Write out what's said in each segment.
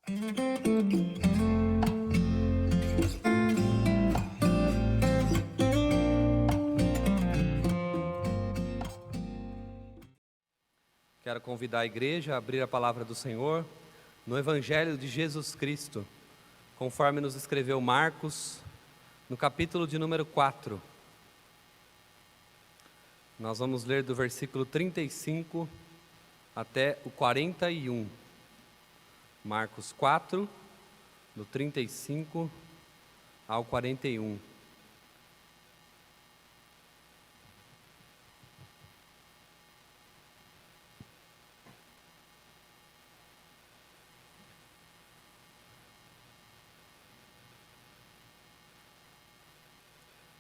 Quero convidar a igreja a abrir a palavra do Senhor no Evangelho de Jesus Cristo, conforme nos escreveu Marcos, no capítulo de número 4. Nós vamos ler do versículo 35 até o 41. Marcos 4, do 35 ao 41.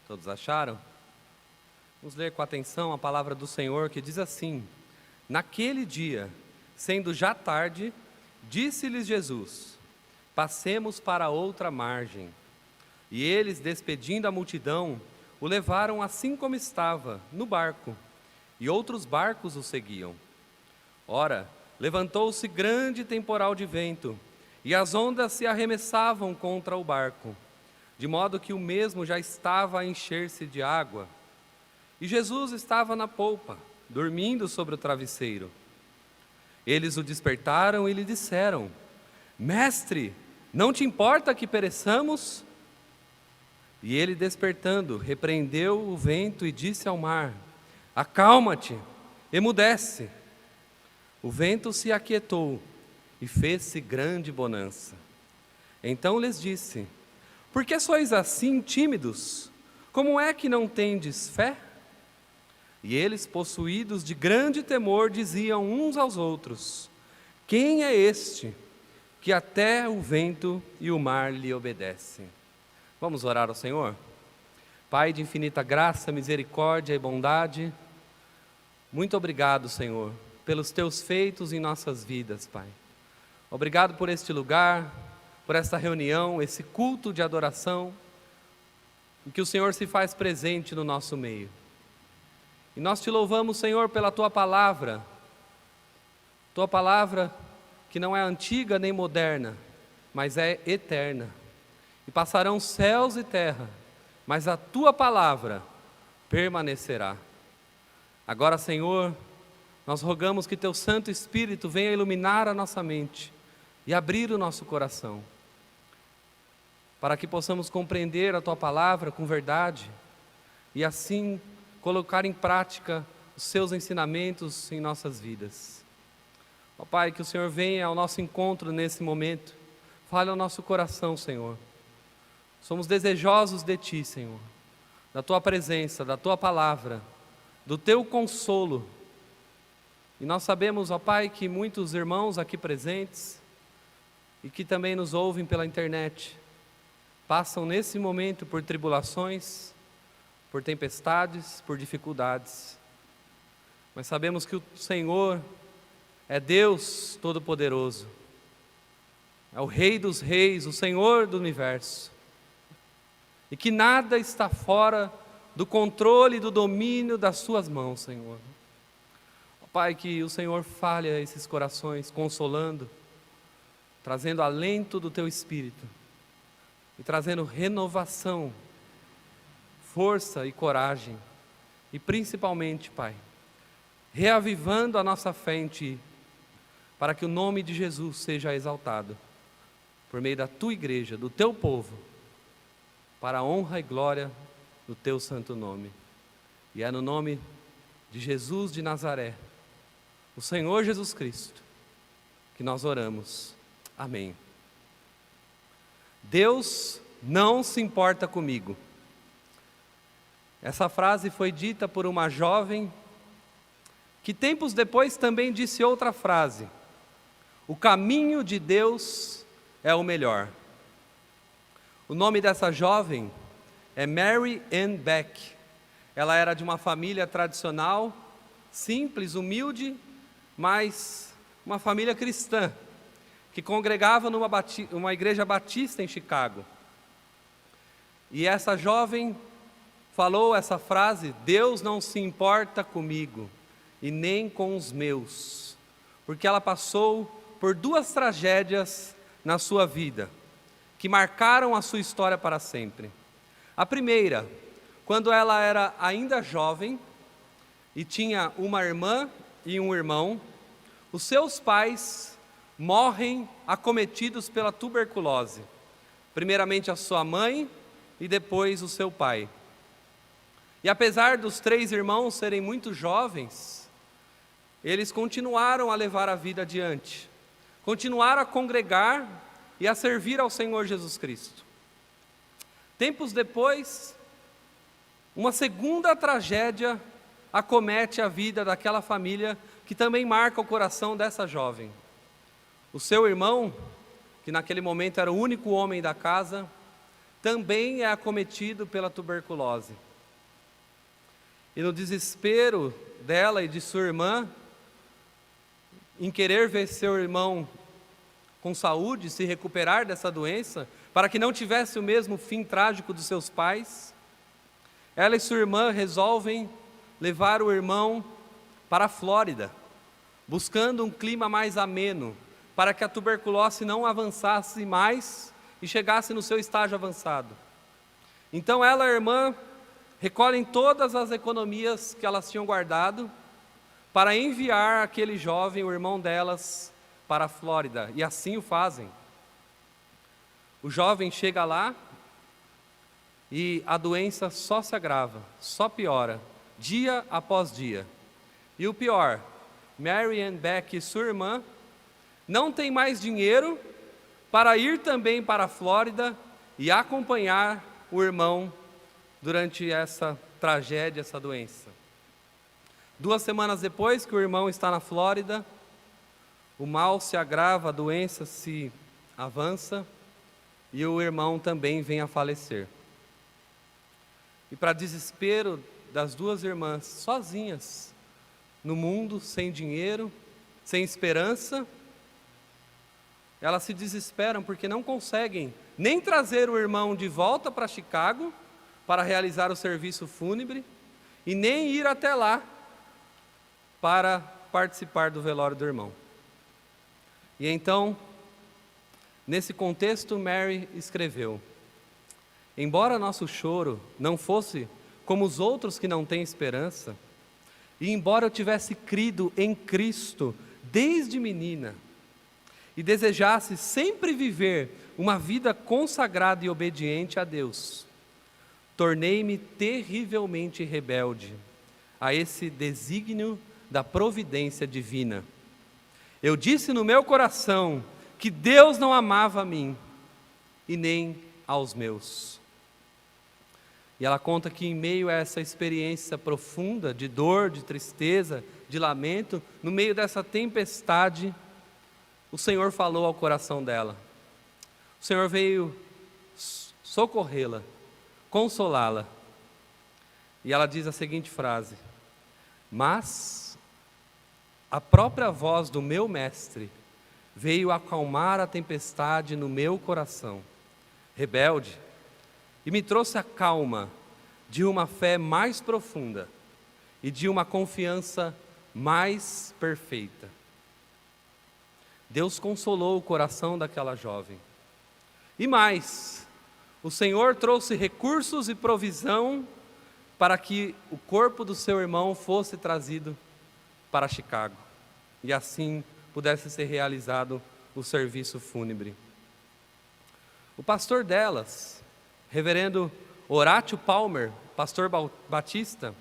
Todos acharam? Vamos ler com atenção a palavra do Senhor, que diz assim: Naquele dia, sendo já tarde, disse-lhes Jesus: Passemos para outra margem. E eles, despedindo a multidão, o levaram assim como estava, no barco, e outros barcos o seguiam. Ora, levantou-se grande temporal de vento, e as ondas se arremessavam contra o barco, de modo que o mesmo já estava a encher-se de água. E Jesus estava na polpa, dormindo sobre o travesseiro. Eles o despertaram e lhe disseram: Mestre, não te importa que pereçamos? E ele, despertando, repreendeu o vento e disse ao mar: Acalma-te, emudece. O vento se aquietou e fez-se grande bonança. Então lhes disse: Por que sois assim tímidos? Como é que não tendes fé? E eles, possuídos de grande temor, diziam uns aos outros: Quem é este, que até o vento e o mar lhe obedecem? Vamos orar ao Senhor? Pai de infinita graça, misericórdia e bondade, muito obrigado, Senhor, pelos teus feitos em nossas vidas, Pai. Obrigado por este lugar, por esta reunião, esse culto de adoração, em que o Senhor se faz presente no nosso meio. E nós te louvamos, Senhor, pela Tua palavra que não é antiga nem moderna, mas é eterna. E passarão céus e terra, mas a Tua palavra permanecerá. Agora, Senhor, nós rogamos que Teu Santo Espírito venha iluminar a nossa mente e abrir o nosso coração, para que possamos compreender a Tua palavra com verdade e assim colocar em prática os Seus ensinamentos em nossas vidas. Ó Pai, que o Senhor venha ao nosso encontro nesse momento, fale ao nosso coração, Senhor. Somos desejosos de Ti, Senhor, da Tua presença, da Tua palavra, do Teu consolo. E nós sabemos, ó Pai, que muitos irmãos aqui presentes e que também nos ouvem pela internet passam nesse momento por tribulações, por tempestades, por dificuldades. Mas sabemos que o Senhor é Deus Todo-Poderoso, é o Rei dos Reis, o Senhor do Universo, e que nada está fora do controle e do domínio das Suas mãos, Senhor. Pai, que o Senhor fale a esses corações, consolando, trazendo alento do Teu Espírito e trazendo renovação, força e coragem, e principalmente, Pai, reavivando a nossa fé em Ti, para que o nome de Jesus seja exaltado, por meio da Tua igreja, do Teu povo, para a honra e glória do Teu santo nome. E é no nome de Jesus de Nazaré, o Senhor Jesus Cristo, que nós oramos. Amém. Deus não se importa comigo. Essa frase foi dita por uma jovem que tempos depois também disse outra frase: o caminho de Deus é o melhor. O nome dessa jovem é Mary Ann Beck. Ela era de uma família tradicional, simples, humilde, mas uma família cristã, que congregava numa igreja batista em Chicago. E essa jovem falou essa frase: Deus não se importa comigo e nem com os meus, porque ela passou por duas tragédias na sua vida, que marcaram a sua história para sempre. A primeira, quando ela era ainda jovem e tinha uma irmã e um irmão, os seus pais morrem acometidos pela tuberculose. Primeiramente a sua mãe e depois o seu pai. E apesar dos 3 irmãos serem muito jovens, eles continuaram a levar a vida adiante, continuaram a congregar e a servir ao Senhor Jesus Cristo. Tempos depois, uma segunda tragédia acomete a vida daquela família, que também marca o coração dessa jovem. O seu irmão, que naquele momento era o único homem da casa, também é acometido pela tuberculose. E no desespero dela e de sua irmã, em querer ver seu irmão com saúde, se recuperar dessa doença, para que não tivesse o mesmo fim trágico dos seus pais, ela e sua irmã resolvem levar o irmão para a Flórida, buscando um clima mais ameno, para que a tuberculose não avançasse mais e chegasse no seu estágio avançado. Então ela e a irmã recolhem todas as economias que elas tinham guardado para enviar aquele jovem, o irmão delas, para a Flórida, e assim o fazem. O jovem chega lá e a doença só se agrava, só piora, dia após dia. E o pior, Mary Ann Beck e sua irmã não têm mais dinheiro para ir também para a Flórida e acompanhar o irmão durante essa tragédia, essa doença. 2 semanas depois que o irmão está na Flórida, o mal se agrava, a doença se avança e o irmão também vem a falecer. E para desespero das 2 irmãs, sozinhas, no mundo, sem dinheiro, sem esperança, elas se desesperam porque não conseguem nem trazer o irmão de volta para Chicago para realizar o serviço fúnebre e nem ir até lá para participar do velório do irmão. E então, nesse contexto, Mary escreveu: embora nosso choro não fosse como os outros que não têm esperança, e embora eu tivesse crido em Cristo desde menina, e desejasse sempre viver uma vida consagrada e obediente a Deus, tornei-me terrivelmente rebelde a esse desígnio da providência divina. Eu disse no meu coração que Deus não amava a mim e nem aos meus. E ela conta que em meio a essa experiência profunda de dor, de tristeza, de lamento, no meio dessa tempestade, o Senhor falou ao coração dela. O Senhor veio socorrê-la, consolá-la. E ela diz a seguinte frase: mas a própria voz do meu mestre veio acalmar a tempestade no meu coração rebelde e me trouxe a calma de uma fé mais profunda e de uma confiança mais perfeita. Deus consolou o coração daquela jovem. E mais, o Senhor trouxe recursos e provisão para que o corpo do seu irmão fosse trazido para Chicago, e assim pudesse ser realizado o serviço fúnebre. O pastor delas, reverendo Horatio Palmer, pastor batista,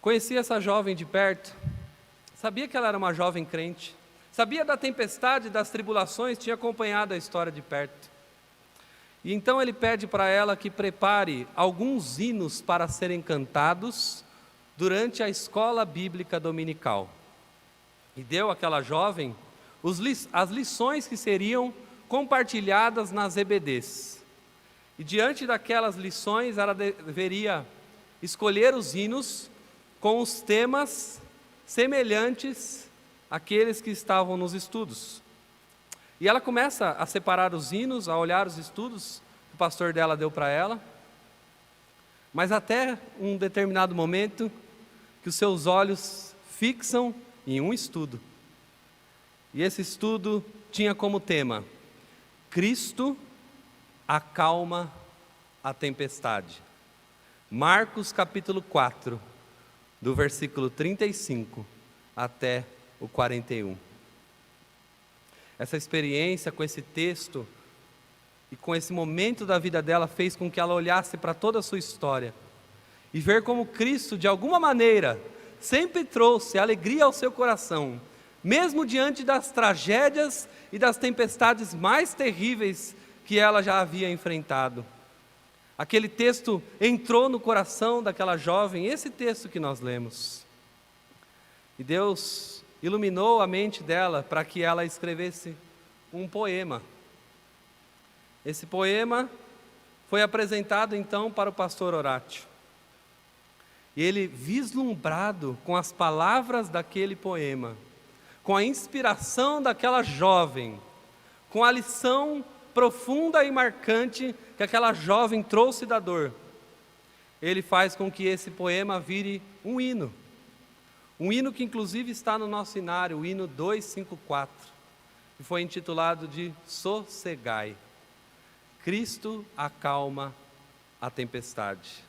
conhecia essa jovem de perto, sabia que ela era uma jovem crente, sabia da tempestade, das tribulações, tinha acompanhado a história de perto. E então ele pede para ela que prepare alguns hinos para serem cantados durante a escola bíblica dominical. E deu àquela jovem as lições que seriam compartilhadas nas EBDs. E diante daquelas lições, ela deveria escolher os hinos com os temas semelhantes àqueles que estavam nos estudos. E ela começa a separar os hinos, a olhar os estudos que o pastor dela deu para ela. Mas até um determinado momento, que os seus olhos fixam em um estudo. E esse estudo tinha como tema: Cristo acalma a tempestade. Marcos capítulo 4, do versículo 35 até o 41. Essa experiência com esse texto e com esse momento da vida dela fez com que ela olhasse para toda a sua história e ver como Cristo, de alguma maneira, sempre trouxe alegria ao seu coração, mesmo diante das tragédias e das tempestades mais terríveis que ela já havia enfrentado. Aquele texto entrou no coração daquela jovem, esse texto que nós lemos. E Deus iluminou a mente dela para que ela escrevesse um poema. Esse poema foi apresentado então para o pastor Horácio. E ele, vislumbrado com as palavras daquele poema, com a inspiração daquela jovem, com a lição profunda e marcante que aquela jovem trouxe da dor, ele faz com que esse poema vire um hino que inclusive está no nosso hinário, o hino 254, que foi intitulado de Sossegai. Cristo acalma a tempestade,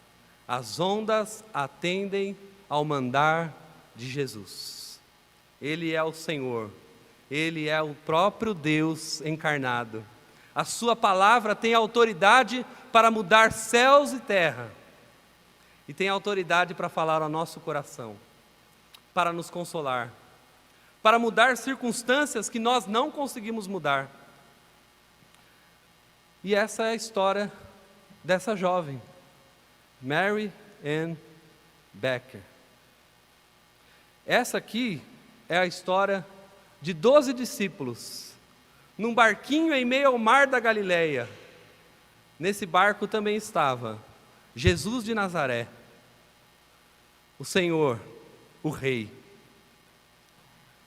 as ondas atendem ao mandar de Jesus. Ele é o Senhor, Ele é o próprio Deus encarnado. A sua palavra tem autoridade para mudar céus e terra, e tem autoridade para falar ao nosso coração, para nos consolar, para mudar circunstâncias que nós não conseguimos mudar. E essa é a história dessa jovem, Mary Ann Becker. Essa aqui é a história de 12 discípulos, num barquinho em meio ao mar da Galileia. Nesse barco também estava Jesus de Nazaré, o Senhor, o Rei.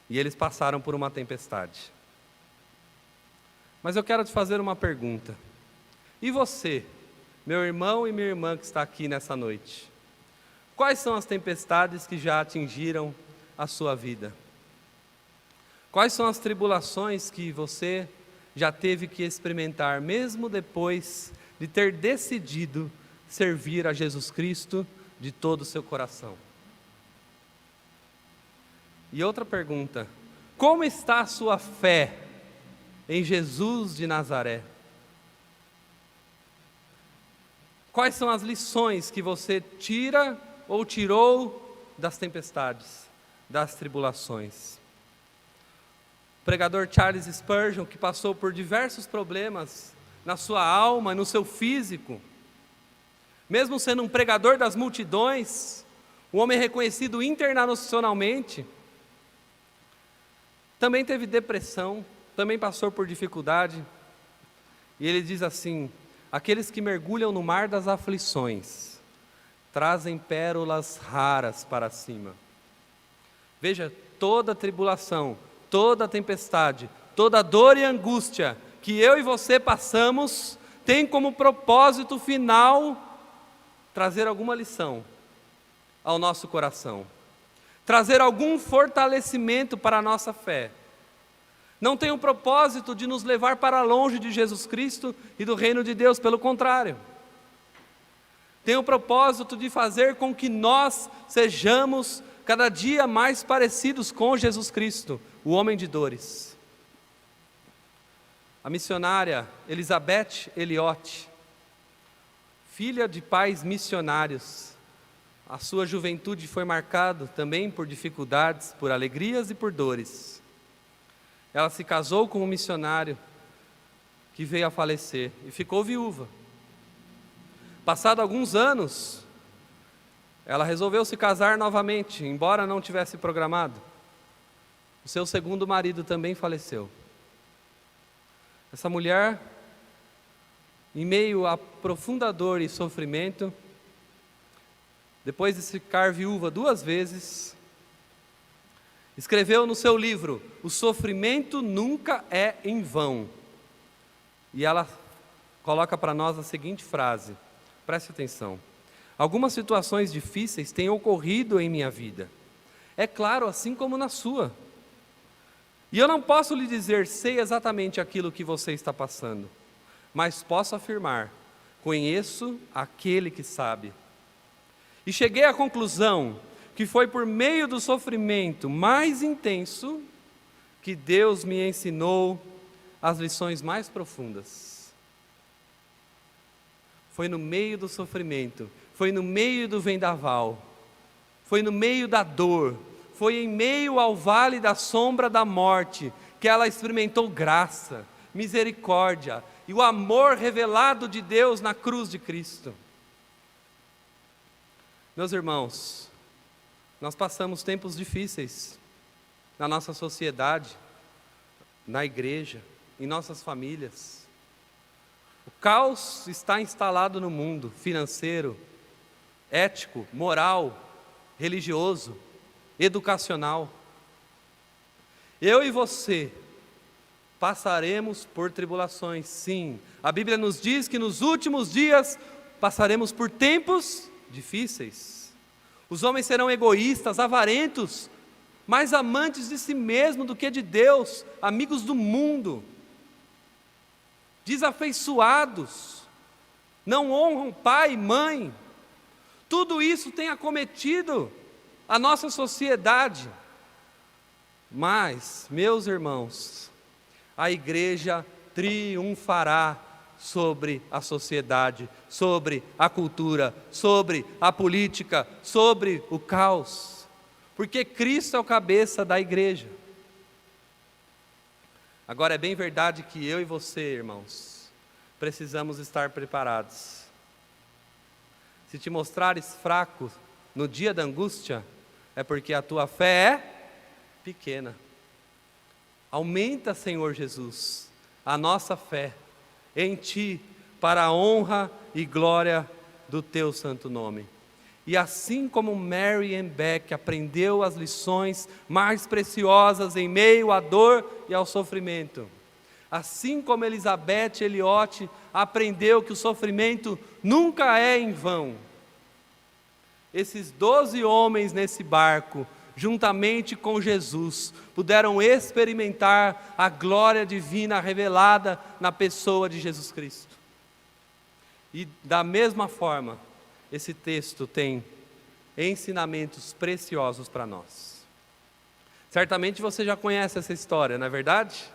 E eles passaram por uma tempestade. Mas eu quero te fazer uma pergunta. E você, meu irmão e minha irmã que está aqui nessa noite? Quais são as tempestades que já atingiram a sua vida? Quais são as tribulações que você já teve que experimentar, mesmo depois de ter decidido servir a Jesus Cristo de todo o seu coração? E outra pergunta: como está a sua fé em Jesus de Nazaré? Quais são as lições que você tira ou tirou das tempestades, das tribulações? O pregador Charles Spurgeon, que passou por diversos problemas na sua alma e no seu físico, mesmo sendo um pregador das multidões, um homem reconhecido internacionalmente, também teve depressão, também passou por dificuldade, e ele diz assim: aqueles que mergulham no mar das aflições trazem pérolas raras para cima. Veja, toda tribulação, toda tempestade, toda dor e angústia que eu e você passamos tem como propósito final trazer alguma lição ao nosso coração, trazer algum fortalecimento para a nossa fé. Não tem o propósito de nos levar para longe de Jesus Cristo e do reino de Deus, pelo contrário. Tem o propósito de fazer com que nós sejamos cada dia mais parecidos com Jesus Cristo, o homem de dores. A missionária Elizabeth Elliot, filha de pais missionários, a sua juventude foi marcada também por dificuldades, por alegrias e por dores. Ela se casou com um missionário que veio a falecer e ficou viúva. Passado alguns anos, ela resolveu se casar novamente, embora não tivesse programado. O seu segundo marido também faleceu. Essa mulher, em meio a profunda dor e sofrimento, depois de ficar viúva 2 vezes, escreveu no seu livro: O Sofrimento Nunca é em Vão. E ela coloca para nós a seguinte frase, preste atenção: algumas situações difíceis têm ocorrido em minha vida, é claro, assim como na sua. E eu não posso lhe dizer, sei exatamente aquilo que você está passando, mas posso afirmar, conheço aquele que sabe. E cheguei à conclusão que foi por meio do sofrimento mais intenso que Deus me ensinou as lições mais profundas. Foi no meio do sofrimento, foi no meio do vendaval, foi no meio da dor, foi em meio ao vale da sombra da morte que ela experimentou graça, misericórdia e o amor revelado de Deus na cruz de Cristo. Meus irmãos, nós passamos tempos difíceis na nossa sociedade, na igreja, em nossas famílias. O caos está instalado no mundo financeiro, ético, moral, religioso, educacional. Eu e você passaremos por tribulações, sim. A Bíblia nos diz que nos últimos dias passaremos por tempos difíceis. Os homens serão egoístas, avarentos, mais amantes de si mesmo do que de Deus, amigos do mundo, desafeiçoados, não honram pai e mãe. Tudo isso tem acometido a nossa sociedade. Mas, meus irmãos, a igreja triunfará sobre a sociedade, sobre a cultura, sobre a política, sobre o caos, porque Cristo é o cabeça da igreja. Agora, é bem verdade que eu e você, irmãos, precisamos estar preparados. Se te mostrares fraco no dia da angústia, é porque a tua fé é pequena. Aumenta, Senhor Jesus, a nossa fé em Ti, para a honra e glória do Teu santo nome. E assim como Marian Beck aprendeu as lições mais preciosas em meio à dor e ao sofrimento, assim como Elizabeth Elliot aprendeu que o sofrimento nunca é em vão, esses 12 homens nesse barco, juntamente com Jesus, puderam experimentar a glória divina revelada na pessoa de Jesus Cristo. E da mesma forma, esse texto tem ensinamentos preciosos para nós. Certamente você já conhece essa história, não é verdade?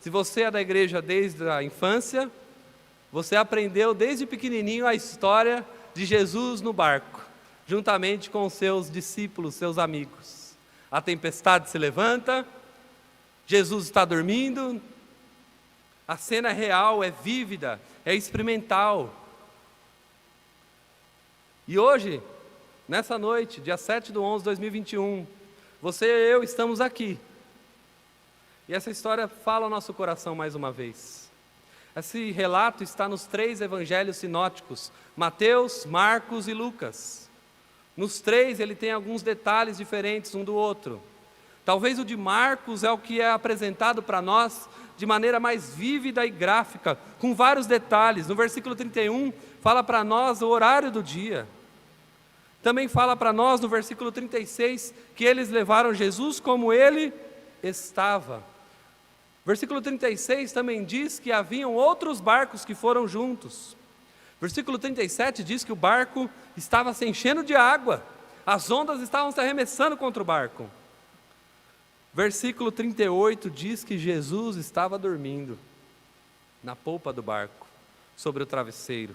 Se você é da igreja desde a infância, você aprendeu desde pequenininho a história de Jesus no barco, juntamente com os seus discípulos, seus amigos. A tempestade se levanta, Jesus está dormindo, a cena é real, é vívida, é experimental. E hoje, nessa noite, dia 7/11/2021, você e eu estamos aqui. E essa história fala ao nosso coração mais uma vez. Esse relato está nos 3 evangelhos sinóticos, Mateus, Marcos e Lucas. Nos 3 ele tem alguns detalhes diferentes um do outro. Talvez o de Marcos é o que é apresentado para nós de maneira mais vívida e gráfica, com vários detalhes. No versículo 31, fala para nós o horário do dia. Também fala para nós no versículo 36, que eles levaram Jesus como ele estava. Versículo 36 também diz que haviam outros barcos que foram juntos. Versículo 37 diz que o barco estava se enchendo de água, as ondas estavam se arremessando contra o barco. Versículo 38 diz que Jesus estava dormindo na polpa do barco, sobre o travesseiro.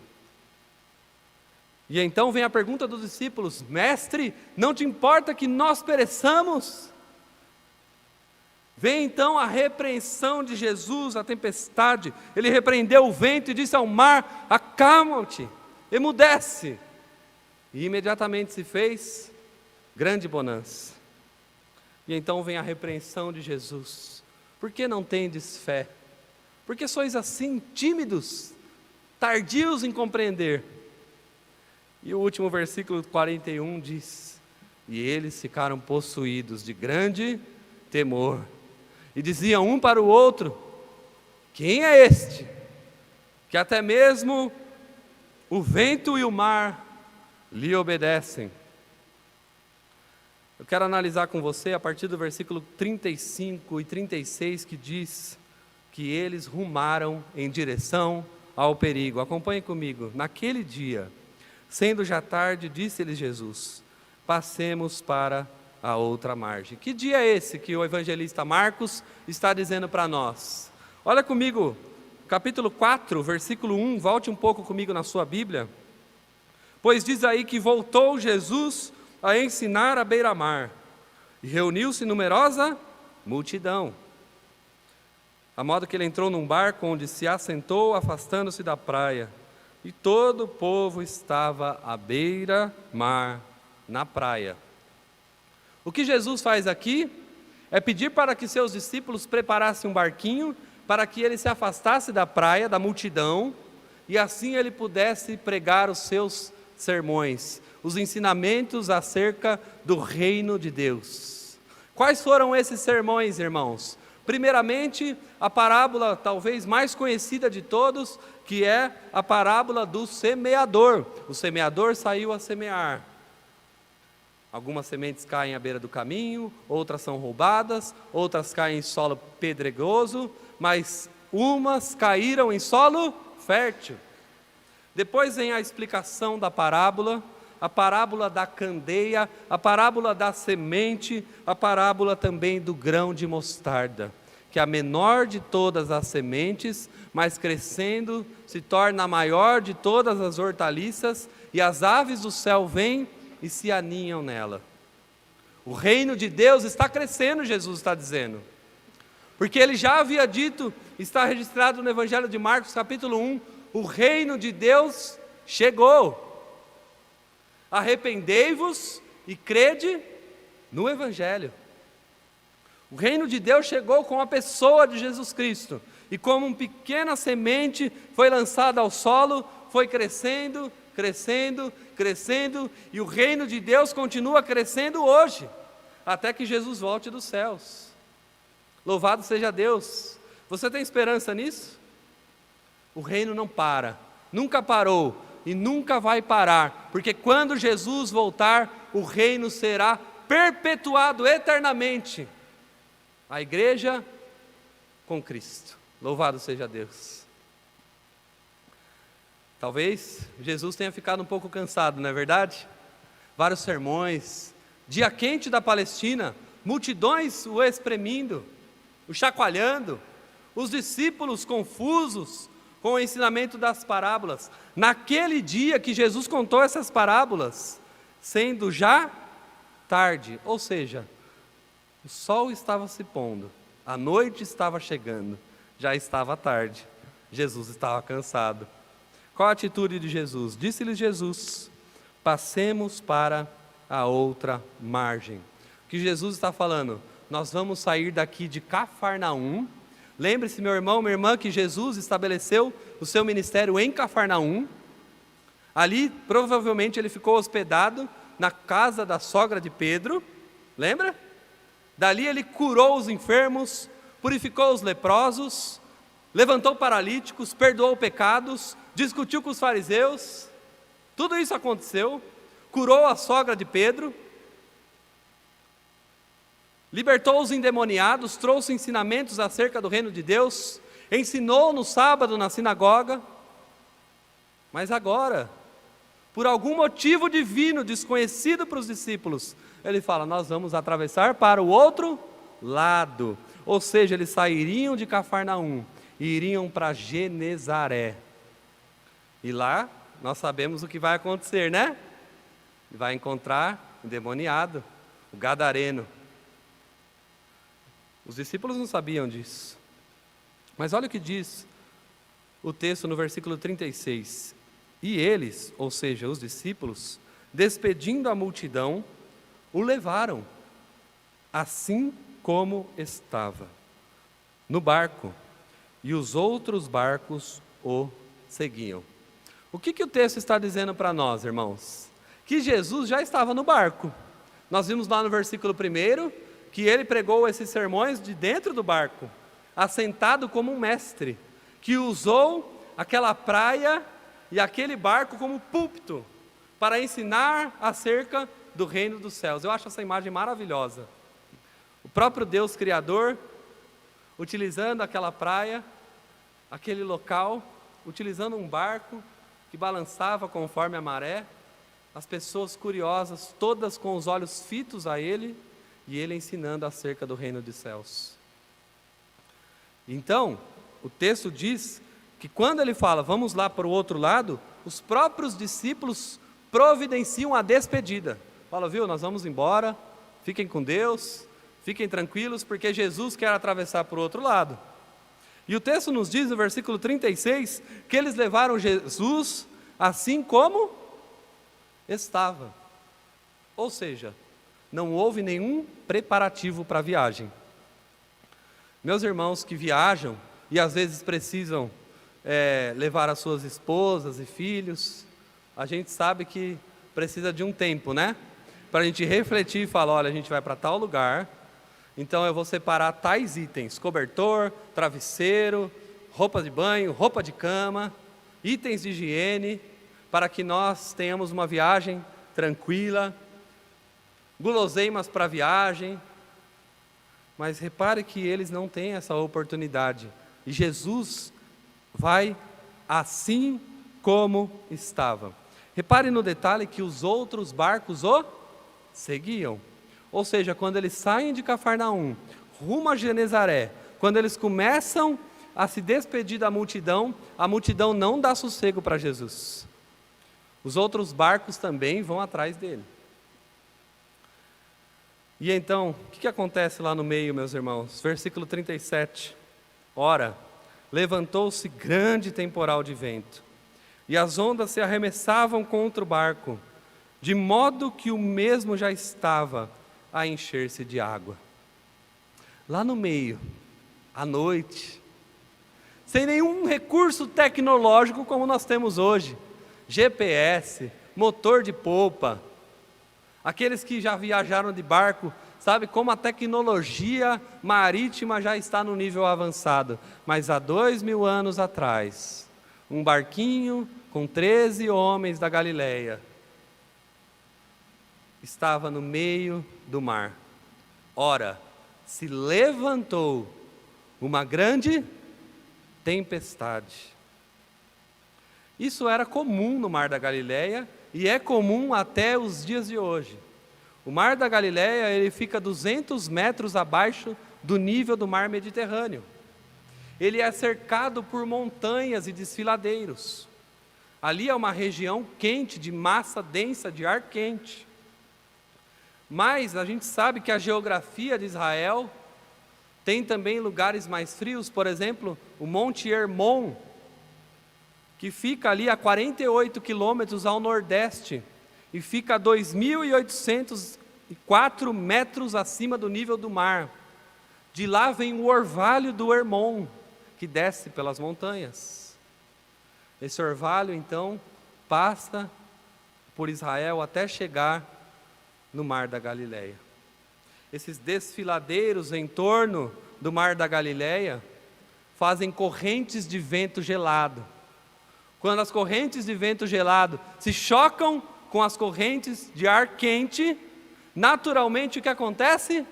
E então vem a pergunta dos discípulos: Mestre, não te importa que nós pereçamos? Vem então a repreensão de Jesus à tempestade. Ele repreendeu o vento e disse ao mar: acalma-te, emudece. E imediatamente se fez grande bonança. E então vem a repreensão de Jesus: por que não tendes fé? Por que sois assim tímidos, tardios em compreender? E o último versículo 41 diz: e eles ficaram possuídos de grande temor, e diziam um para o outro: quem é este, que até mesmo o vento e o mar lhe obedecem? Eu quero analisar com você a partir do versículo 35 e 36, que diz que eles rumaram em direção ao perigo. Acompanhe comigo. Naquele dia, sendo já tarde, disse-lhes Jesus: passemos para a outra margem. Que dia é esse que o evangelista Marcos está dizendo para nós? Olha comigo, capítulo 4, versículo 1, volte um pouco comigo na sua Bíblia. Pois diz aí que voltou Jesus a ensinar à beira-mar, e reuniu-se numerosa multidão, a modo que ele entrou num barco onde se assentou, afastando-se da praia, e todo o povo estava à beira-mar, na praia. O que Jesus faz aqui é pedir para que seus discípulos preparassem um barquinho, para que ele se afastasse da praia, da multidão, e assim ele pudesse pregar os seus sermões, os ensinamentos acerca do reino de Deus. Quais foram esses sermões, irmãos? Primeiramente, a parábola talvez mais conhecida de todos, que é a parábola do semeador. O semeador saiu a semear. Algumas sementes caem à beira do caminho, outras são roubadas, outras caem em solo pedregoso, mas umas caíram em solo fértil. Depois vem a explicação da parábola, a parábola da candeia, a parábola da semente, a parábola também do grão de mostarda, que é a menor de todas as sementes, mas crescendo se torna a maior de todas as hortaliças, e as aves do céu vêm e se aninham nela. O reino de Deus está crescendo, Jesus está dizendo, porque ele já havia dito, está registrado no Evangelho de Marcos, capítulo 1, o reino de Deus chegou. Arrependei-vos e crede no Evangelho. O reino de Deus chegou com a pessoa de Jesus Cristo, e como uma pequena semente foi lançada ao solo, foi crescendo, crescendo, crescendo, e o reino de Deus continua crescendo hoje, até que Jesus volte dos céus. Louvado seja Deus. Você tem esperança nisso? O reino não para, nunca parou e nunca vai parar, porque quando Jesus voltar, o reino será perpetuado eternamente. A igreja com Cristo. Louvado seja Deus. Talvez Jesus tenha ficado um pouco cansado, não é verdade? Vários sermões, dia quente da Palestina, multidões o espremindo, o chacoalhando, os discípulos confusos com o ensinamento das parábolas. Naquele dia que Jesus contou essas parábolas, sendo já tarde, ou seja, o sol estava se pondo, a noite estava chegando, já estava tarde, Jesus estava cansado. Qual a atitude de Jesus? Disse-lhes Jesus: passemos para a outra margem. O que Jesus está falando? Nós vamos sair daqui de Cafarnaum. Lembre-se, meu irmão, minha irmã, que Jesus estabeleceu o seu ministério em Cafarnaum. Ali, provavelmente, ele ficou hospedado na casa da sogra de Pedro. Lembra? Dali ele curou os enfermos, purificou os leprosos, levantou paralíticos, perdoou pecados, discutiu com os fariseus. Tudo isso aconteceu. Curou a sogra de Pedro, libertou os endemoniados, trouxe ensinamentos acerca do reino de Deus, ensinou no sábado na sinagoga. Mas agora, por algum motivo divino desconhecido para os discípulos, ele fala: nós vamos atravessar para o outro lado. Ou seja, eles sairiam de Cafarnaum e iriam para Genezaré. E lá nós sabemos o que vai acontecer, né? Vai encontrar o endemoniado, o gadareno. Os discípulos não sabiam disso. Mas olha o que diz o texto no versículo 36. E eles, ou seja, os discípulos, despedindo a multidão, o levaram, assim como estava, no barco, e os outros barcos o seguiam. O que o texto está dizendo para nós, irmãos? Que Jesus já estava no barco. Nós vimos lá no versículo 1, que ele pregou esses sermões de dentro do barco, assentado como um mestre, que usou aquela praia e aquele barco como púlpito, para ensinar acerca do reino dos céus. Eu acho essa imagem maravilhosa. O próprio Deus Criador, utilizando aquela praia, aquele local, utilizando um barco que balançava conforme a maré, as pessoas curiosas, todas com os olhos fitos a Ele, e Ele ensinando acerca do reino dos céus. Então, o texto diz que quando Ele fala, vamos lá para o outro lado, os próprios discípulos providenciam a despedida. Fala, viu, nós vamos embora, fiquem com Deus, fiquem tranquilos, porque Jesus quer atravessar para o outro lado. E o texto nos diz, no versículo 36, que eles levaram Jesus assim como estava. Ou seja, não houve nenhum preparativo para a viagem. Meus irmãos que viajam e às vezes precisam levar as suas esposas e filhos, a gente sabe que precisa de um tempo, né? Para a gente refletir e falar, olha, a gente vai para tal lugar, então eu vou separar tais itens: cobertor, travesseiro, roupa de banho, roupa de cama, itens de higiene, para que nós tenhamos uma viagem tranquila, guloseimas para a viagem. Mas repare que eles não têm essa oportunidade, e Jesus vai assim como estava. Repare no detalhe que os outros barcos o seguiam. Ou seja, quando eles saem de Cafarnaum, rumo a Genezaré, quando eles começam a se despedir da multidão, a multidão não dá sossego para Jesus. Os outros barcos também vão atrás dele. E então, o que acontece lá no meio, meus irmãos? Versículo 37. Ora, levantou-se grande temporal de vento, e as ondas se arremessavam contra o barco, de modo que o mesmo já estava a encher-se de água. Lá no meio, à noite, sem nenhum recurso tecnológico como nós temos hoje, GPS, motor de polpa, aqueles que já viajaram de barco, sabe como a tecnologia marítima já está no nível avançado, mas há 2000 anos atrás, um barquinho com 13 homens da Galileia, estava no meio do mar. Ora, se levantou uma grande tempestade. Isso era comum no mar da Galileia e é comum até os dias de hoje. O mar da Galileia, ele fica 200 metros abaixo do nível do mar Mediterrâneo. Ele é cercado por montanhas e desfiladeiros. Ali é uma região quente, de massa densa, de ar quente. Mas a gente sabe que a geografia de Israel tem também lugares mais frios, por exemplo, o Monte Hermon, que fica ali a 48 quilômetros ao nordeste, e fica a 2.804 metros acima do nível do mar. De lá vem o orvalho do Hermon, que desce pelas montanhas. Esse orvalho, então, passa por Israel até chegar no mar da Galileia. Esses desfiladeiros em torno do mar da Galileia fazem correntes de vento gelado. Quando as correntes de vento gelado se chocam com as correntes de ar quente, naturalmente o que acontece?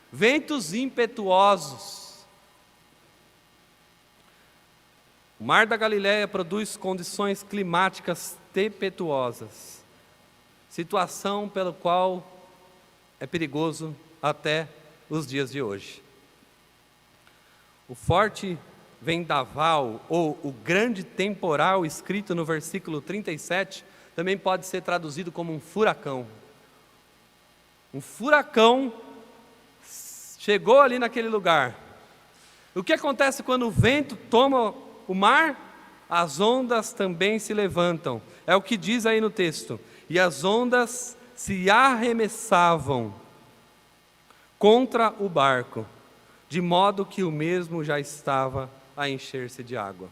Ventos impetuosos. O mar da Galileia produz condições climáticas tempestuosas, situação pela qual é perigoso até os dias de hoje. O forte vendaval, ou o grande temporal, escrito no versículo 37, também pode ser traduzido como um furacão. Um furacão chegou ali naquele lugar. O que acontece quando o vento toma o mar? As ondas também se levantam. É o que diz aí no texto. E as ondas se arremessavam contra o barco, de modo que o mesmo já estava a encher-se de água.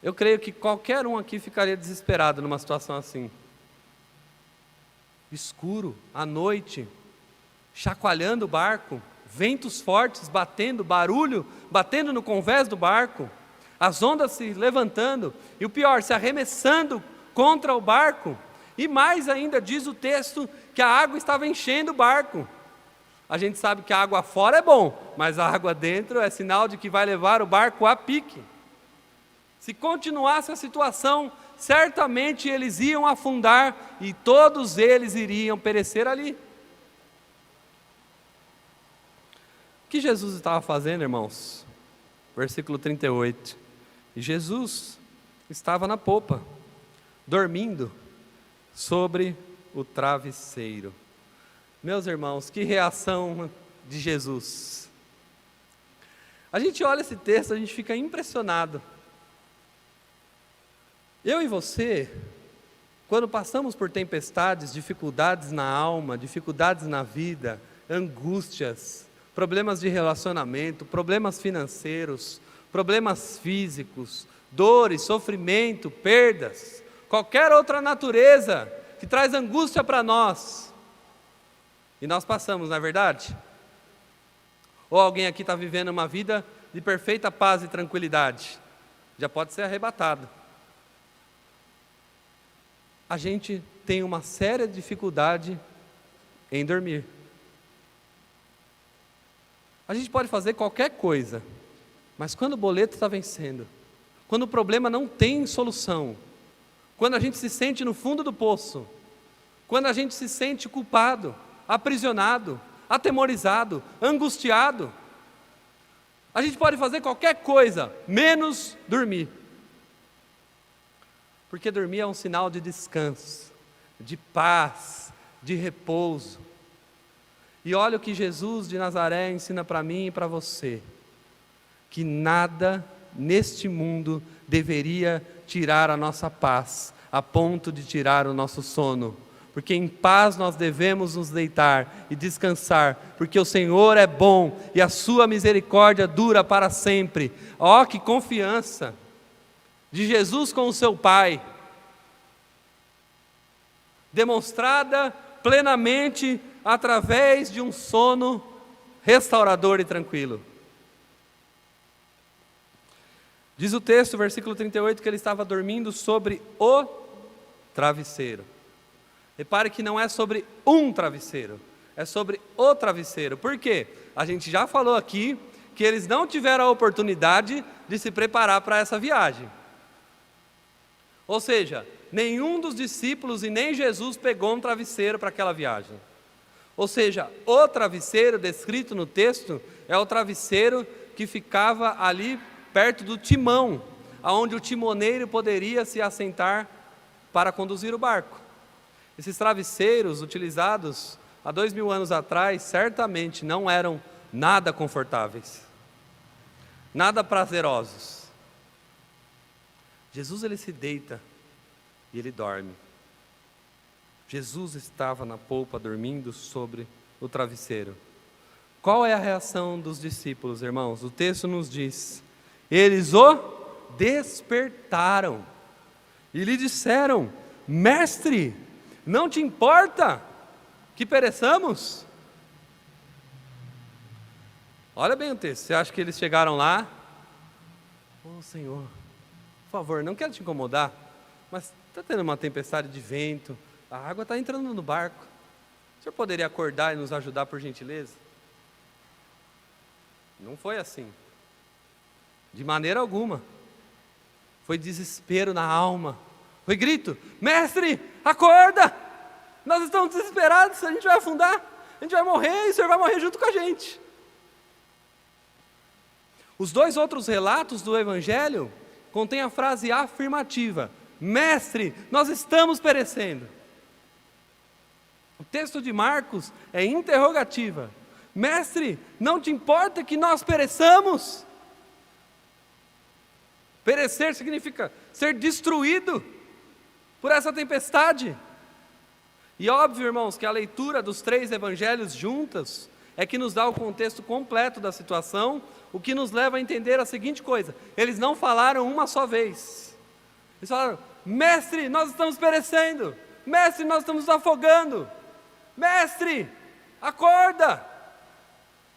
Eu creio que qualquer um aqui ficaria desesperado numa situação assim. Escuro, à noite, chacoalhando o barco, ventos fortes batendo, barulho batendo no convés do barco, as ondas se levantando, e o pior, se arremessando contra o barco. E mais ainda, diz o texto que a água estava enchendo o barco. A gente sabe que a água fora é bom, mas a água dentro é sinal de que vai levar o barco a pique. Se continuasse a situação, certamente eles iam afundar e todos eles iriam perecer ali. O que Jesus estava fazendo, irmãos? Versículo 38. E Jesus estava na popa, dormindo sobre o travesseiro. Meus irmãos, que reação de Jesus. A gente olha esse texto, a gente fica impressionado. Eu e você, quando passamos por tempestades, dificuldades na alma, dificuldades na vida, angústias, problemas de relacionamento, problemas financeiros, problemas físicos, dores, sofrimento, perdas, qualquer outra natureza que traz angústia para nós, e nós passamos, não é verdade? Ou alguém aqui está vivendo uma vida de perfeita paz e tranquilidade, já pode ser arrebatado. A gente tem uma séria dificuldade em dormir. A gente pode fazer qualquer coisa, mas quando o boleto está vencendo, quando o problema não tem solução, quando a gente se sente no fundo do poço, quando a gente se sente culpado, aprisionado, atemorizado, angustiado, a gente pode fazer qualquer coisa, menos dormir. Porque dormir é um sinal de descanso, de paz, de repouso. E olha o que Jesus de Nazaré ensina para mim e para você, que nada neste mundo deveria tirar a nossa paz, a ponto de tirar o nosso sono, porque em paz nós devemos nos deitar e descansar, porque o Senhor é bom e a sua misericórdia dura para sempre. Ó, que confiança de Jesus com o seu Pai, demonstrada plenamente através de um sono restaurador e tranquilo. Diz o texto, versículo 38, que ele estava dormindo sobre o travesseiro. Repare que não é sobre um travesseiro, é sobre o travesseiro. Por quê? A gente já falou aqui que eles não tiveram a oportunidade de se preparar para essa viagem. Ou seja, nenhum dos discípulos e nem Jesus pegou um travesseiro para aquela viagem. Ou seja, o travesseiro descrito no texto é o travesseiro que ficava ali perto do timão, aonde o timoneiro poderia se assentar para conduzir o barco. Esses travesseiros utilizados há 2000 anos atrás certamente não eram nada confortáveis, nada prazerosos. Jesus ele se deita e ele dorme. Jesus estava na polpa dormindo sobre o travesseiro. Qual é a reação dos discípulos, irmãos? O texto nos diz: eles o despertaram e lhe disseram: mestre, não te importa que pereçamos? Olha bem o texto. Você acha que eles chegaram lá? Ô Senhor, por favor, não quero te incomodar, mas está tendo uma tempestade de vento, a água está entrando no barco. O senhor poderia acordar e nos ajudar, por gentileza? Não foi assim. De maneira alguma. Foi desespero na alma. Foi grito: mestre, acorda! Nós estamos desesperados, a gente vai afundar, a gente vai morrer e o senhor vai morrer junto com a gente. Os dois outros relatos do Evangelho contêm a frase afirmativa: mestre, nós estamos perecendo. O texto de Marcos é interrogativa: mestre, não te importa que nós pereçamos? Perecer significa ser destruído por essa tempestade. E óbvio, irmãos, que a leitura dos três evangelhos juntas é que nos dá o contexto completo da situação, o que nos leva a entender a seguinte coisa: eles não falaram uma só vez. Eles falaram: mestre, nós estamos perecendo. Mestre, nós estamos nos afogando. Mestre, acorda.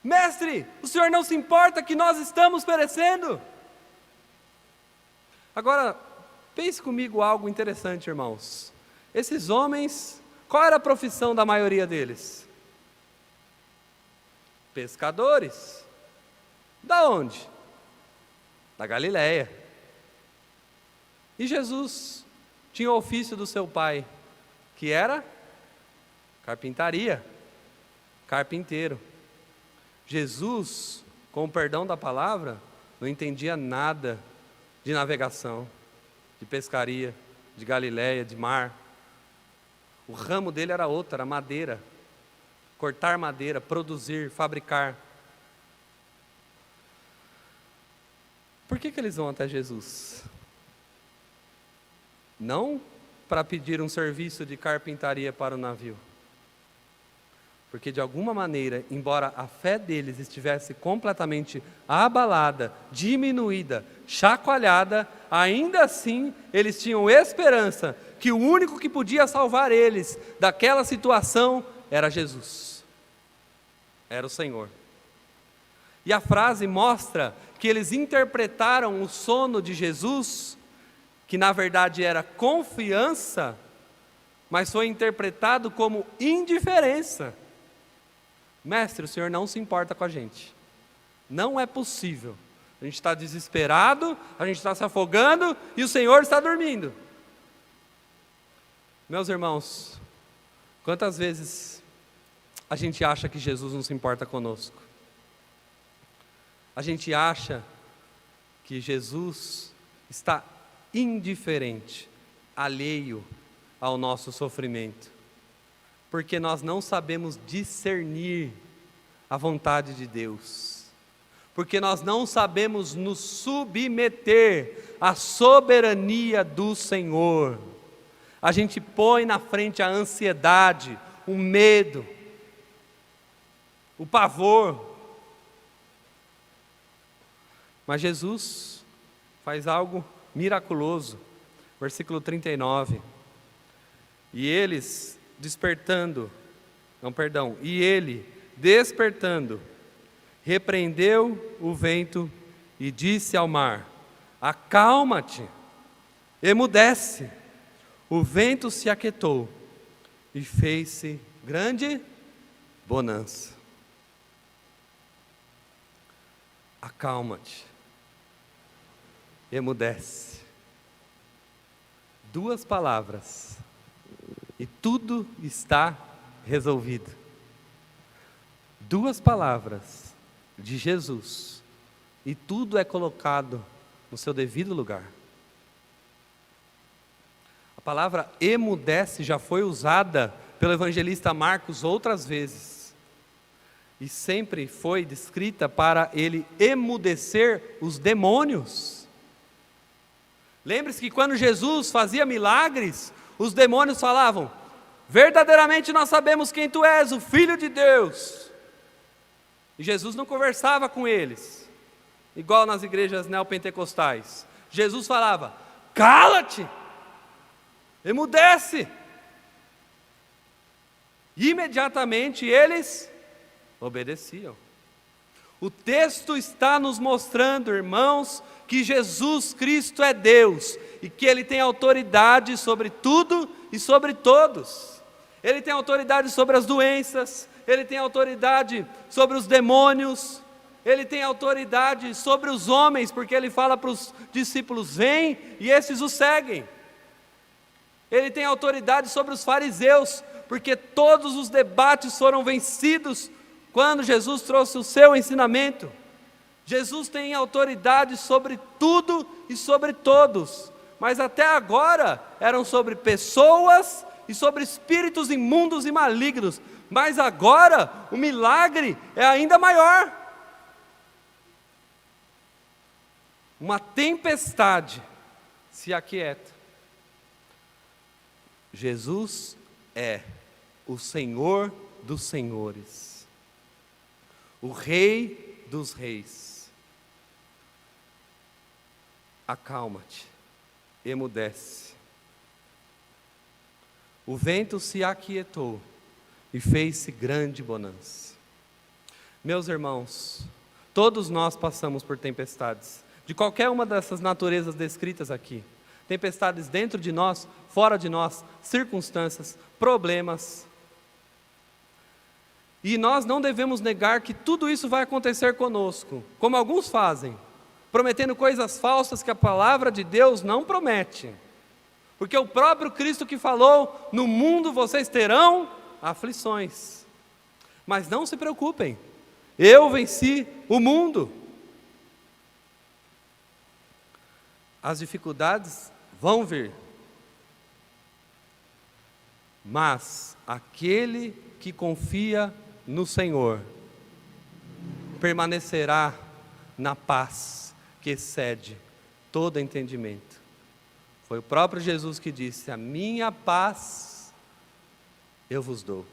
Mestre, o senhor não se importa que nós estamos perecendo? Agora, pense comigo algo interessante, irmãos. Esses homens, qual era a profissão da maioria deles? Pescadores. Da onde? Da Galileia. E Jesus tinha o ofício do seu pai, que era carpintaria, carpinteiro. Jesus, com o perdão da palavra, não entendia nada de navegação, de pescaria, de Galileia, de mar. O ramo dele era outro, era madeira. Cortar madeira, produzir, fabricar. Por que eles vão até Jesus? Não para pedir um serviço de carpintaria para o navio. Porque de alguma maneira, embora a fé deles estivesse completamente abalada, diminuída, chacoalhada, ainda assim eles tinham esperança que o único que podia salvar eles daquela situação era Jesus. Era o Senhor. E a frase mostra que eles interpretaram o sono de Jesus, que na verdade era confiança, mas foi interpretado como indiferença. Mestre, o Senhor não se importa com a gente. Não é possível. A gente está desesperado, a gente está se afogando e o Senhor está dormindo. Meus irmãos, quantas vezes a gente acha que Jesus não se importa conosco? A gente acha que Jesus está indiferente, alheio ao nosso sofrimento, porque nós não sabemos discernir a vontade de Deus, porque nós não sabemos nos submeter à soberania do Senhor. A gente põe na frente a ansiedade, o medo, o pavor. Mas Jesus faz algo miraculoso. Versículo 39. E eles e ele, despertando, repreendeu o vento e disse ao mar: acalma-te, emudece. O vento se aquietou e fez-se grande bonança. Acalma-te, emudece. Duas palavras e tudo está resolvido. Duas palavras de Jesus e tudo é colocado no seu devido lugar. A palavra emudece já foi usada pelo evangelista Marcos outras vezes, e sempre foi descrita para ele emudecer os demônios. Lembre-se que quando Jesus fazia milagres, os demônios falavam: verdadeiramente nós sabemos quem tu és, o Filho de Deus. E Jesus não conversava com eles, igual nas igrejas neopentecostais. Jesus falava: cala-te, emudece. Imediatamente eles obedeciam. O texto está nos mostrando, irmãos, que Jesus Cristo é Deus e que Ele tem autoridade sobre tudo e sobre todos. Ele tem autoridade sobre as doenças, Ele tem autoridade sobre os demônios, Ele tem autoridade sobre os homens, porque Ele fala para os discípulos: vem, e esses o seguem. Ele tem autoridade sobre os fariseus, porque todos os debates foram vencidos quando Jesus trouxe o seu ensinamento. Jesus tem autoridade sobre tudo e sobre todos, mas até agora eram sobre pessoas e sobre espíritos imundos e malignos, mas agora o milagre é ainda maior. Uma tempestade se aquieta. Jesus é o Senhor dos senhores, o Rei dos reis. Acalma-te, emudece. O vento se aquietou e fez-se grande bonança. Meus irmãos, todos nós passamos por tempestades, de qualquer uma dessas naturezas descritas aqui. tempestades dentro de nós, fora de nós, circunstâncias, problemas. E nós não devemos negar que tudo isso vai acontecer conosco, como alguns fazem, prometendo coisas falsas que a palavra de Deus não promete. Porque o próprio Cristo que falou: no mundo vocês terão aflições. Mas não se preocupem, eu venci o mundo. As dificuldades vão vir, mas aquele que confia no Senhor permanecerá na paz que excede todo entendimento. Foi o próprio Jesus que disse: a minha paz eu vos dou,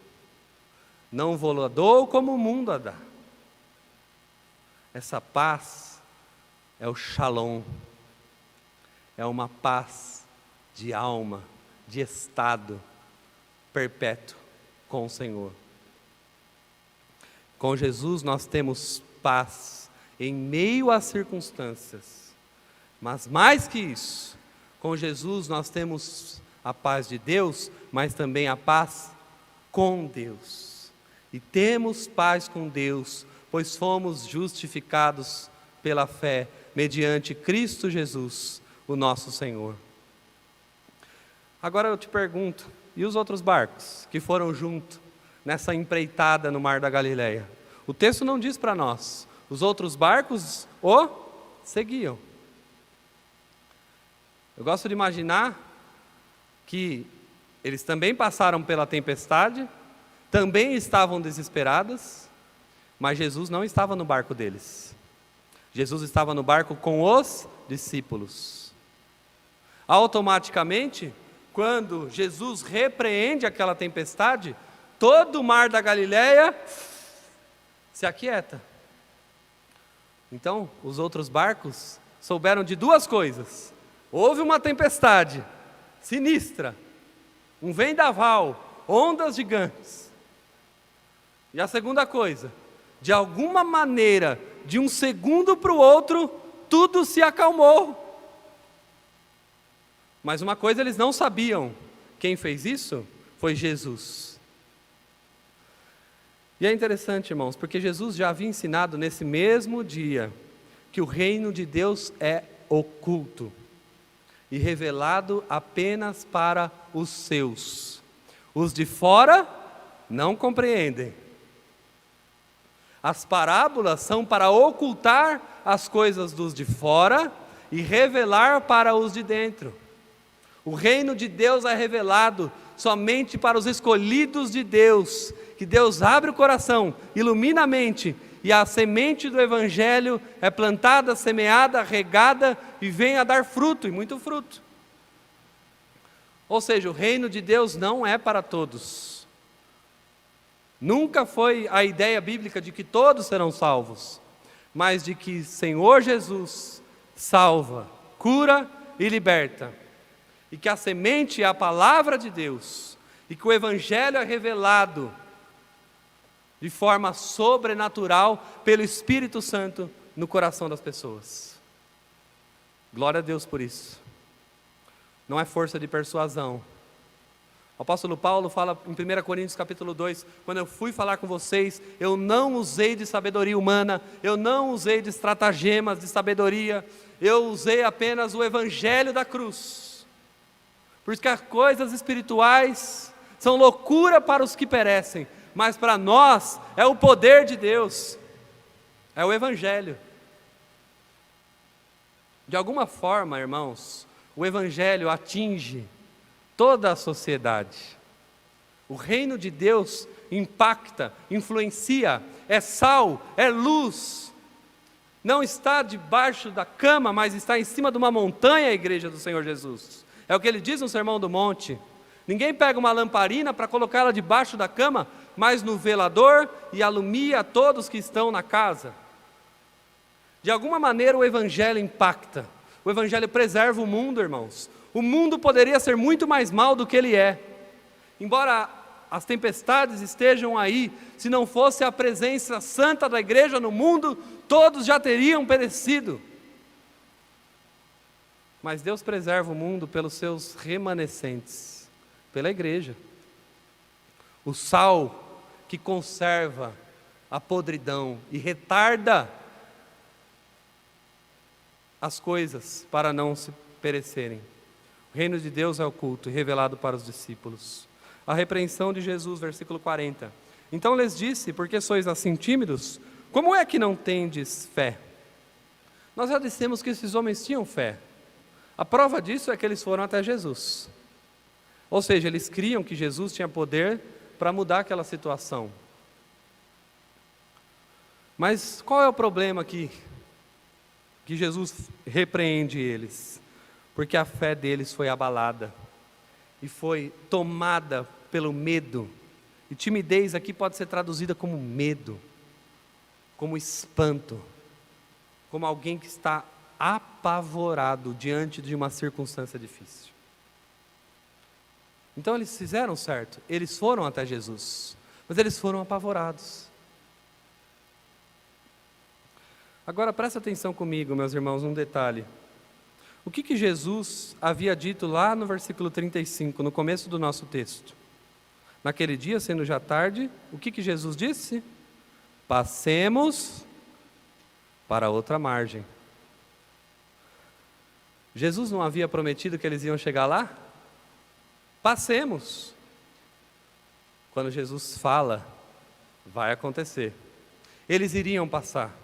não vou-la dou como o mundo a dá. Essa paz é o Shalom, é uma paz de alma, de estado perpétuo com o Senhor. Com Jesus nós temos paz em meio às circunstâncias, mas mais que isso, com Jesus nós temos a paz de Deus, mas também a paz com Deus. E temos paz com Deus, pois fomos justificados pela fé, mediante Cristo Jesus, o nosso Senhor. Agora eu te pergunto, e os outros barcos que foram junto nessa empreitada no mar da Galileia? O texto não diz para nós, os outros barcos o seguiam. Eu gosto de imaginar que eles também passaram pela tempestade, também estavam desesperados, mas Jesus não estava no barco deles. Jesus estava no barco com os discípulos. Automaticamente, quando Jesus repreende aquela tempestade, todo o mar da Galileia se aquieta. Então, os outros barcos souberam de duas coisas: houve uma tempestade sinistra, um vendaval, ondas gigantes. E a segunda coisa, de alguma maneira, de um segundo para o outro, tudo se acalmou. Mas uma coisa eles não sabiam: quem fez isso foi Jesus. E é interessante, irmãos, porque Jesus já havia ensinado nesse mesmo dia que o reino de Deus é oculto e revelado apenas para os seus. Os de fora não compreendem. As parábolas são para ocultar as coisas dos de fora e revelar para os de dentro. O reino de Deus é revelado somente para os escolhidos de Deus, que Deus abre o coração, ilumina a mente, e a semente do Evangelho é plantada, semeada, regada, e vem a dar fruto, e muito fruto. Ou seja, o reino de Deus não é para todos. Nunca foi a ideia bíblica de que todos serão salvos, mas de que Senhor Jesus salva, cura e liberta. E que a semente é a palavra de Deus, e que o Evangelho é revelado de forma sobrenatural pelo Espírito Santo no coração das pessoas. Glória a Deus por isso. Não é força de persuasão. O apóstolo Paulo fala em 1 Coríntios capítulo 2, quando eu fui falar com vocês, eu não usei de sabedoria humana, eu não usei de estratagemas de sabedoria, eu usei apenas o Evangelho da cruz. Porque as coisas espirituais são loucura para os que perecem, mas para nós é o poder de Deus, é o Evangelho. De alguma forma, irmãos, o Evangelho atinge toda a sociedade. O reino de Deus impacta, influencia, é sal, é luz. Não está debaixo da cama, mas está em cima de uma montanha a igreja do Senhor Jesus. É o que ele diz no Sermão do Monte. Ninguém pega uma lamparina para colocá-la debaixo da cama, mas no velador, e alumia a todos que estão na casa. De alguma maneira o Evangelho impacta. O Evangelho preserva o mundo, irmãos. O mundo poderia ser muito mais mal do que ele é. Embora as tempestades estejam aí, se não fosse a presença santa da igreja no mundo, todos já teriam perecido. Mas Deus preserva o mundo pelos seus remanescentes, pela igreja. O sal que conserva a podridão e retarda as coisas para não se perecerem. O reino de Deus é oculto e revelado para os discípulos. A repreensão de Jesus, versículo 40. Então lhes disse: porque sois assim tímidos? Como é que não tendes fé? Nós já dissemos que esses homens tinham fé. A prova disso é que eles foram até Jesus. Ou seja, eles criam que Jesus tinha poder para mudar aquela situação. Mas qual é o problema aqui? Que Jesus repreende eles, porque a fé deles foi abalada e foi tomada pelo medo. E timidez aqui pode ser traduzida como medo, como espanto, como alguém que está apavorado diante de uma circunstância difícil. Então eles fizeram certo, eles foram até Jesus, mas eles foram apavorados. Agora presta atenção comigo, meus irmãos, num detalhe. O que Jesus havia dito lá no versículo 35, no começo do nosso texto? Naquele dia, sendo já tarde, o que Jesus disse? Passemos para outra margem. Jesus não havia prometido que eles iam chegar lá? Passemos. Quando Jesus fala, vai acontecer. Eles iriam passar.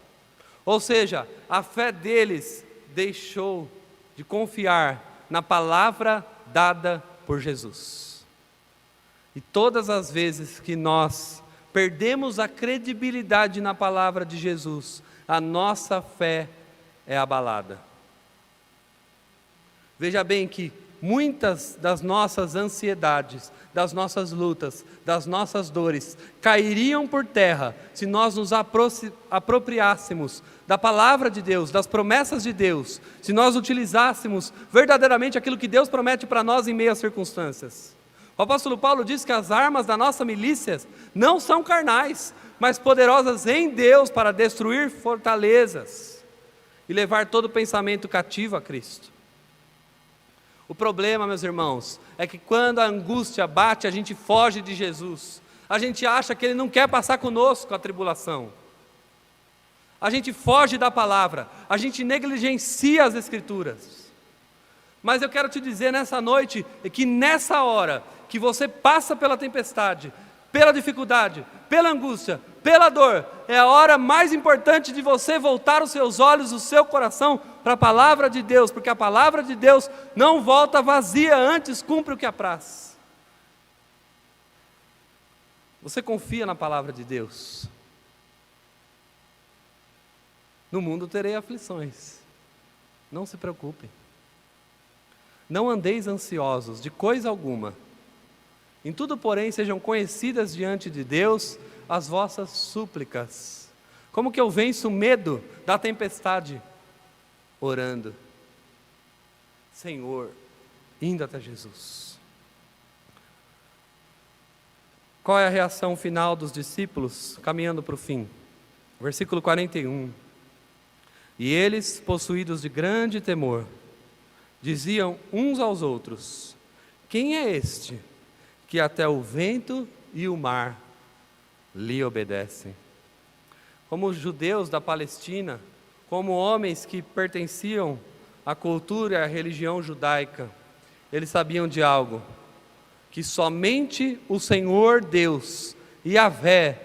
Ou seja, a fé deles deixou de confiar na palavra dada por Jesus. E todas as vezes que nós perdemos a credibilidade na palavra de Jesus, a nossa fé é abalada. Veja bem que muitas das nossas ansiedades, das nossas lutas, das nossas dores, cairiam por terra se nós nos apropriássemos da palavra de Deus, das promessas de Deus, se nós utilizássemos verdadeiramente aquilo que Deus promete para nós em meio às circunstâncias. O apóstolo Paulo diz que as armas da nossa milícia não são carnais, mas poderosas em Deus para destruir fortalezas e levar todo pensamento cativo a Cristo. O problema, meus irmãos, é que quando a angústia bate, a gente foge de Jesus. A gente acha que Ele não quer passar conosco a tribulação. A gente foge da palavra, a gente negligencia as Escrituras. Mas eu quero te dizer nessa noite, que nessa hora, que você passa pela tempestade, pela dificuldade, pela angústia, pela dor, é a hora mais importante de você voltar os seus olhos, o seu coração para a palavra de Deus, porque a palavra de Deus não volta vazia, antes cumpre o que apraz. Você confia na palavra de Deus? No mundo terei aflições, não se preocupem. Não andeis ansiosos de coisa alguma. Em tudo, porém, sejam conhecidas diante de Deus as vossas súplicas. Como que eu venço o medo da tempestade? Orando. Senhor, indo até Jesus. Qual é a reação final dos discípulos, caminhando para o fim? Versículo 41. E eles, possuídos de grande temor, diziam uns aos outros: quem é este que até o vento e o mar lhe obedecem? Como os judeus da Palestina, como homens que pertenciam à cultura e à religião judaica, eles sabiam de algo, que somente o Senhor Deus, Yahvé,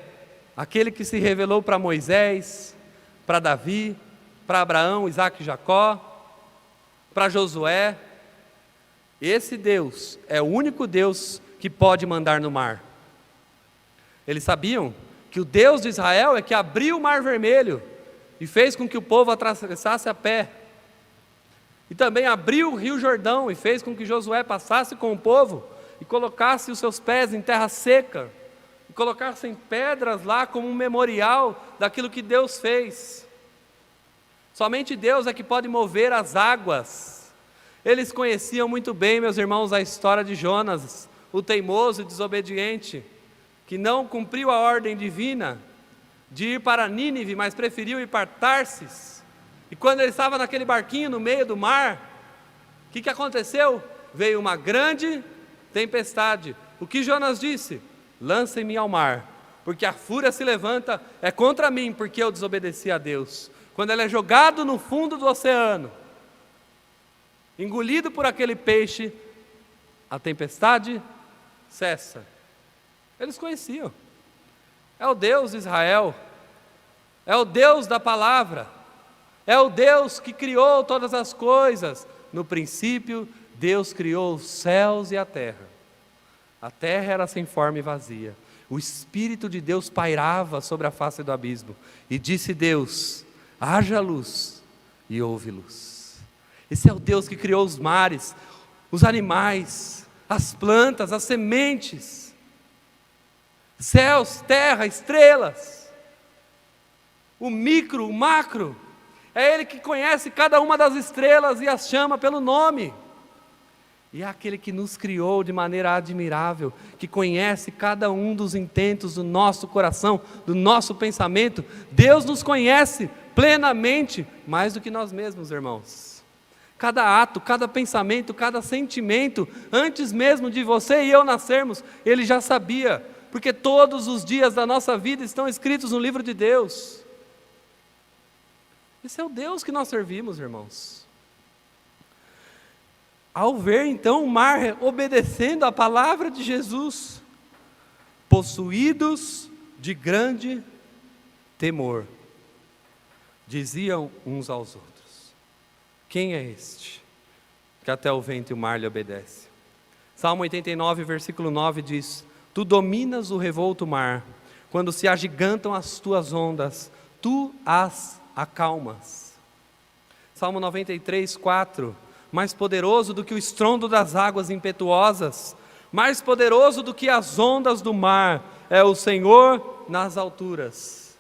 aquele que se revelou para Moisés, para Davi, para Abraão, Isaque e Jacó, para Josué, esse Deus é o único Deus que pode mandar no mar. Eles sabiam que o Deus de Israel é que abriu o mar vermelho e fez com que o povo atravessasse a pé. E também abriu o rio Jordão e fez com que Josué passasse com o povo e colocasse os seus pés em terra seca e colocassem pedras lá como um memorial daquilo que Deus fez. Somente Deus é que pode mover as águas. Eles conheciam muito bem, meus irmãos, a história de Jonas, o teimoso e desobediente, que não cumpriu a ordem divina de ir para Nínive, mas preferiu ir para Tarsis. E quando ele estava naquele barquinho no meio do mar, O que aconteceu? Veio uma grande tempestade. O que Jonas disse? Lancem-me ao mar, porque a fúria se levanta, é contra mim, porque eu desobedeci a Deus. Quando ele é jogado no fundo do oceano, engolido por aquele peixe, a tempestade cessa. Eles conheciam. É o Deus de Israel, é o Deus da palavra, é o Deus que criou todas as coisas. No princípio, Deus criou os céus e a terra. A terra era sem forma e vazia. O Espírito de Deus pairava sobre a face do abismo. E disse Deus: haja luz, e houve luz. Esse é o Deus que criou os mares, os animais, as plantas, as sementes, céus, terra, estrelas, o micro, o macro. É Ele que conhece cada uma das estrelas e as chama pelo nome. E é aquele que nos criou de maneira admirável, que conhece cada um dos intentos do nosso coração, do nosso pensamento. Deus nos conhece plenamente, mais do que nós mesmos, irmãos. Cada ato, cada pensamento, cada sentimento, antes mesmo de você e eu nascermos, Ele já sabia, porque todos os dias da nossa vida estão escritos no livro de Deus. Esse é o Deus que nós servimos, irmãos. Ao ver então o mar obedecendo a palavra de Jesus, possuídos de grande temor, diziam uns aos outros: quem é este, que até o vento e o mar lhe obedecem? Salmo 89, versículo 9 diz: tu dominas o revolto mar, quando se agigantam as tuas ondas, tu as acalmas. Salmo 93, 4: mais poderoso do que o estrondo das águas impetuosas, mais poderoso do que as ondas do mar, é o Senhor nas alturas.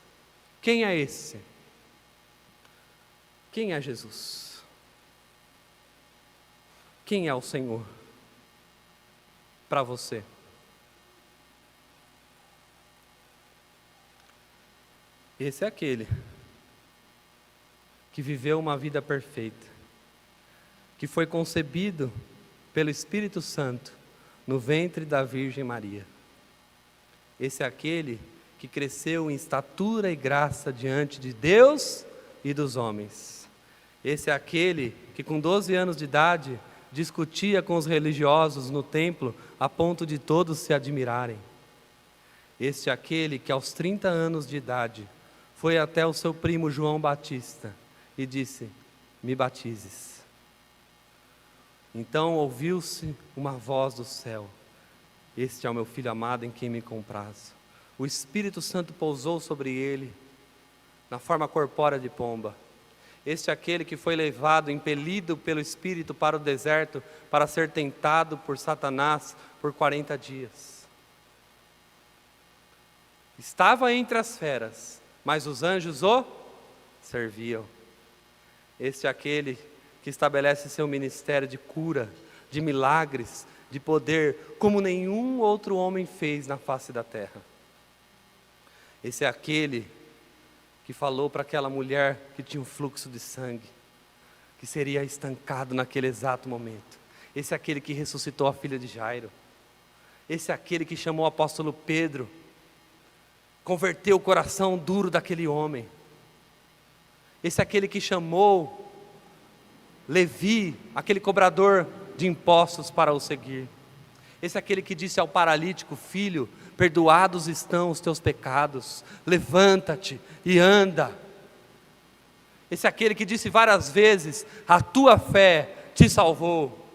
Quem é esse? Quem é Jesus? Quem é o Senhor para você? Esse é aquele que viveu uma vida perfeita, que foi concebido pelo Espírito Santo no ventre da Virgem Maria. Esse é aquele que cresceu em estatura e graça diante de Deus e dos homens. Esse é aquele que com 12 anos de idade discutia com os religiosos no templo a ponto de todos se admirarem. Este é aquele que aos 30 anos de idade foi até o seu primo João Batista e disse: me batizes. Então ouviu-se uma voz do céu: este é o meu filho amado em quem me comprazo. O Espírito Santo pousou sobre ele na forma corpórea de pomba. Este é aquele que foi levado, impelido pelo Espírito para o deserto, para ser tentado por Satanás por 40 dias. Estava entre as feras, mas os anjos o serviam. Este é aquele que estabelece seu ministério de cura, de milagres, de poder, como nenhum outro homem fez na face da terra. Esse é aquele que falou para aquela mulher que tinha um fluxo de sangue, que seria estancado naquele exato momento. Esse é aquele que ressuscitou a filha de Jairo. Esse é aquele que chamou o apóstolo Pedro, converteu o coração duro daquele homem. Esse é aquele que chamou Levi, aquele cobrador de impostos, para o seguir. Esse é aquele que disse ao paralítico: filho, perdoados estão os teus pecados, levanta-te e anda. Esse é aquele que disse várias vezes: a tua fé te salvou.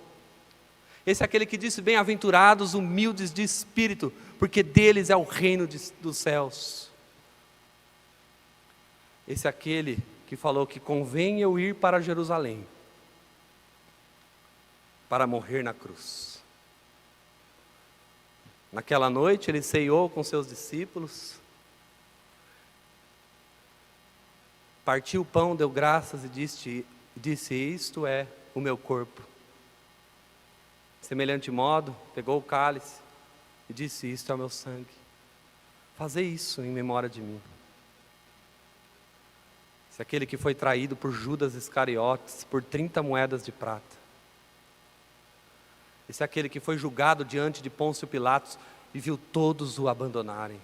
Esse é aquele que disse: bem-aventurados humildes de espírito, porque deles é o reino dos céus. Esse é aquele que falou que convém eu ir para Jerusalém para morrer na cruz. Naquela noite ele ceiou com seus discípulos, partiu o pão, deu graças e disse: isto é o meu corpo. Semelhante modo, pegou o cálice e disse: isto é o meu sangue. Fazei isso em memória de mim. Esse é aquele que foi traído por Judas Iscariotes por 30 moedas de prata. Esse é aquele que foi julgado diante de Pôncio Pilatos e viu todos o abandonarem.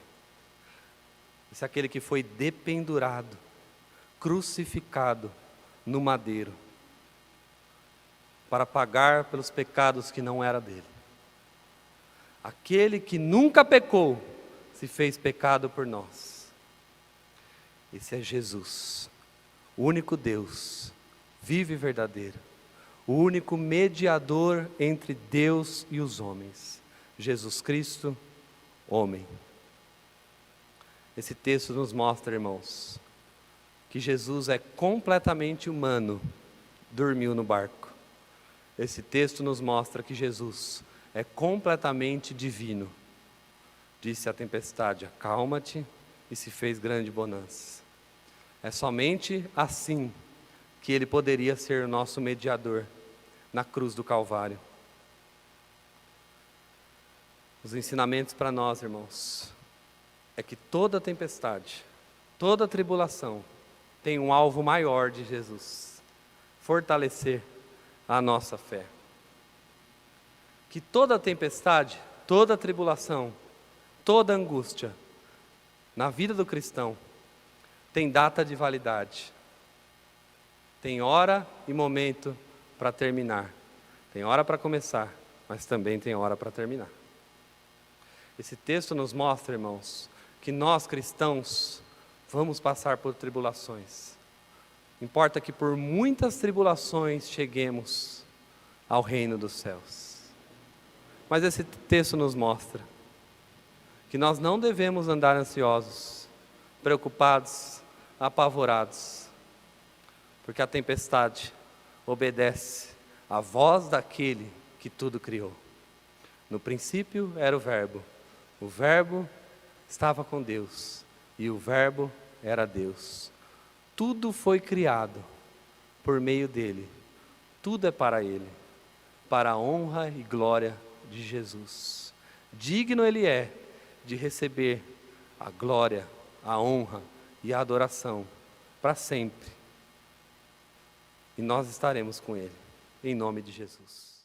Esse é aquele que foi dependurado, crucificado no madeiro, para pagar pelos pecados que não era dele. Aquele que nunca pecou, se fez pecado por nós. Esse é Jesus, o único Deus, vivo e verdadeiro, o único mediador entre Deus e os homens, Jesus Cristo, homem. Esse texto nos mostra, irmãos, que Jesus é completamente humano, dormiu no barco. Esse texto nos mostra que Jesus é completamente divino. Disse à tempestade: acalma-te, e se fez grande bonança. É somente assim que ele poderia ser o nosso mediador na cruz do Calvário. Os ensinamentos para nós, irmãos, é que toda tempestade, toda tribulação tem um alvo maior de Jesus: fortalecer a nossa fé. Que toda tempestade, toda tribulação, toda angústia na vida do cristão tem data de validade, tem hora e momento para terminar, tem hora para começar, mas também tem hora para terminar. Esse texto nos mostra, irmãos, que nós cristãos vamos passar por tribulações. Importa que por muitas tribulações cheguemos ao reino dos céus. Mas esse texto nos mostra que nós não devemos andar ansiosos, preocupados, apavorados, porque a tempestade obedece à voz daquele que tudo criou. No princípio era o Verbo estava com Deus, e o Verbo era Deus. Tudo foi criado por meio dele, tudo é para ele, para a honra e glória de Jesus. Digno ele é de receber a glória, a honra e a adoração para sempre. E nós estaremos com ele, em nome de Jesus.